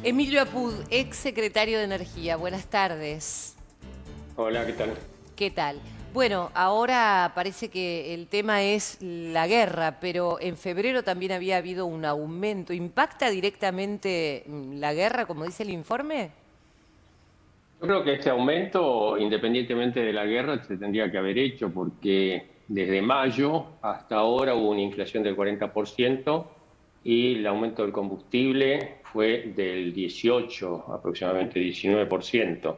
Emilio Apud, ex secretario de Energía. Buenas tardes. Hola, ¿qué tal? ¿Qué tal? Bueno, ahora parece que el tema es la guerra, pero en febrero también había habido un aumento. ¿Impacta directamente la guerra, como dice el informe? Yo creo que este aumento, independientemente de la guerra, se tendría que haber hecho porque desde mayo hasta ahora hubo una inflación del 40% y el aumento del combustible fue del 18, aproximadamente 19%.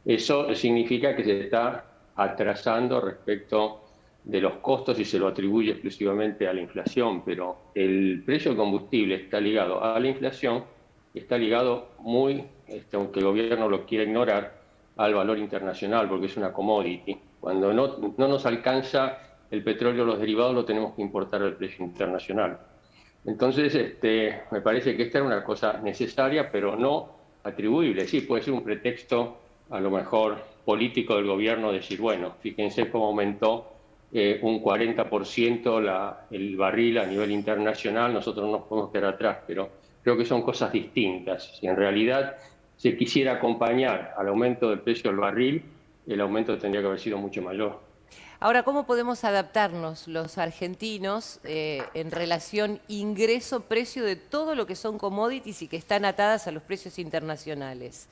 Eso significa que se está atrasando respecto de los costos y se lo atribuye exclusivamente a la inflación, pero el precio del combustible está ligado a la inflación y está ligado aunque el gobierno lo quiera ignorar, al valor internacional, porque es una commodity. Cuando no nos alcanza el petróleo o los derivados, lo tenemos que importar al precio internacional. Entonces, me parece que esta era una cosa necesaria, pero no atribuible. Sí, puede ser un pretexto, a lo mejor, político del gobierno, decir, bueno, fíjense cómo aumentó un 40% el barril a nivel internacional, nosotros no nos podemos quedar atrás, pero creo que son cosas distintas. Si en realidad se quisiera acompañar al aumento del precio del barril, el aumento tendría que haber sido mucho mayor. Ahora, ¿cómo podemos adaptarnos los argentinos en relación ingreso-precio de todo lo que son commodities y que están atadas a los precios internacionales?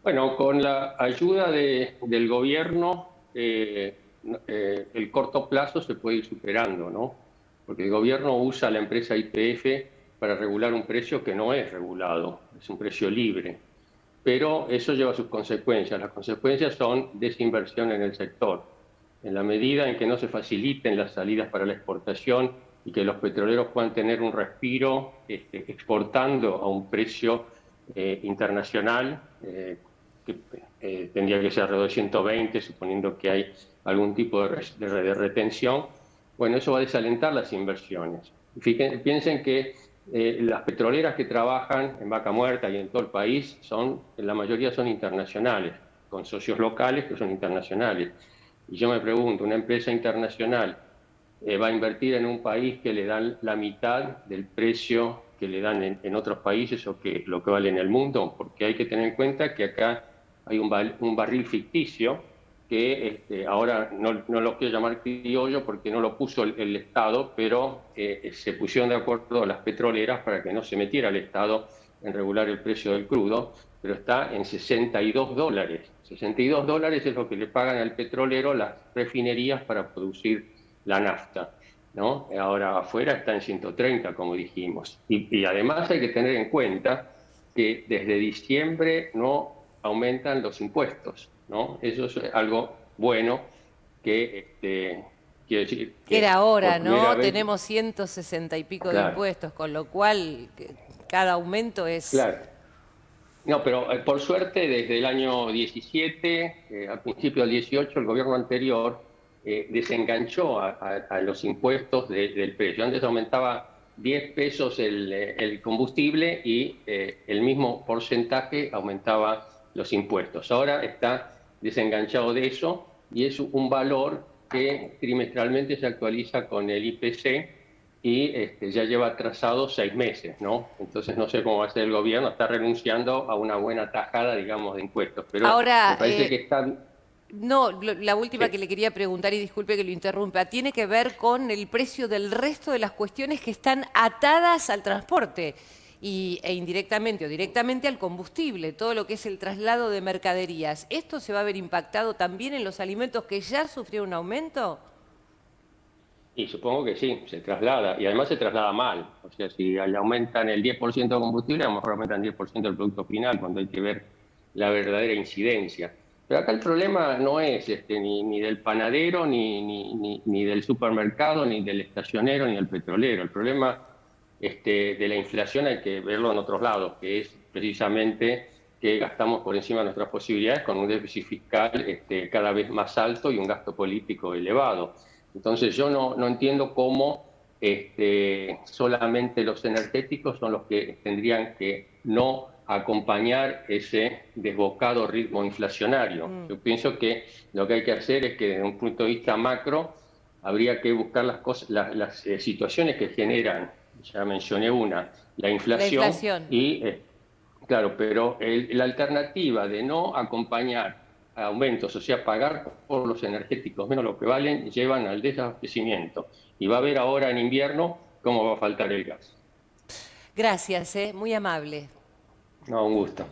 Bueno, con la ayuda del gobierno, el corto plazo se puede ir superando, ¿no? Porque el gobierno usa la empresa YPF para regular un precio que no es regulado, es un precio libre. Pero eso lleva sus consecuencias. Las consecuencias son desinversión en el sector. En la medida en que no se faciliten las salidas para la exportación y que los petroleros puedan tener un respiro exportando a un precio internacional, que tendría que ser alrededor de 120, suponiendo que hay algún tipo de retención, bueno, eso va a desalentar las inversiones. Piensen que las petroleras que trabajan en Vaca Muerta y en todo el país la mayoría son internacionales, con socios locales que son internacionales. Y yo me pregunto, ¿una empresa internacional va a invertir en un país que le dan la mitad del precio que le dan en otros países o que lo que vale en el mundo? Porque hay que tener en cuenta que acá hay un barril ficticio que ahora no lo quiero llamar criollo porque no lo puso el Estado, pero se pusieron de acuerdo las petroleras para que no se metiera el Estado en regular el precio del crudo, pero está en $62. $62 es lo que le pagan al petrolero las refinerías para producir la nafta, ¿no? Ahora afuera está en 130, como dijimos. Y además hay que tener en cuenta que desde diciembre no aumentan los impuestos, ¿no? Eso es algo bueno que quiero decir Era que ahora, por primera ¿no? vez, Tenemos 160 y pico de claro, impuestos, con lo cual cada aumento es... claro. No, pero por suerte desde el año 17, al principio del 18, el gobierno anterior desenganchó a los impuestos del precio. Antes aumentaba 10 pesos el combustible y el mismo porcentaje aumentaba los impuestos. Ahora está desenganchado de eso y es un valor que trimestralmente se actualiza con el IPC y ya lleva atrasado 6 meses, ¿no? Entonces no sé cómo va a ser el gobierno, está renunciando a una buena tajada, digamos, de impuestos, pero me Ahora, parece que está... no, la última que Sí. le quería preguntar, y disculpe que lo interrumpa, tiene que ver con el precio del resto de las cuestiones que están atadas al transporte e indirectamente o directamente al combustible, todo lo que es el traslado de mercaderías. ¿Esto se va a ver impactado también en los alimentos que ya sufrieron un aumento? Y supongo que sí, se traslada, y además se traslada mal. O sea, si le aumentan el 10% de combustible, a lo mejor aumentan 10% del producto final, cuando hay que ver la verdadera incidencia. Pero acá el problema no es ni del panadero, ni del supermercado, ni del estacionero, ni del petrolero. El problema de la inflación hay que verlo en otros lados, que es precisamente que gastamos por encima de nuestras posibilidades con un déficit fiscal cada vez más alto y un gasto político elevado. Entonces yo no entiendo cómo solamente los energéticos son los que tendrían que no acompañar ese desbocado ritmo inflacionario. Yo pienso que lo que hay que hacer es que desde un punto de vista macro habría que buscar las situaciones que generan ya mencioné una, la inflación. La inflación. Y, claro, pero la alternativa de no acompañar a aumentos, o sea, pagar por los energéticos menos lo que valen, llevan al desabastecimiento. Y va a ver ahora en invierno cómo va a faltar el gas. Gracias, muy amable. No, un gusto.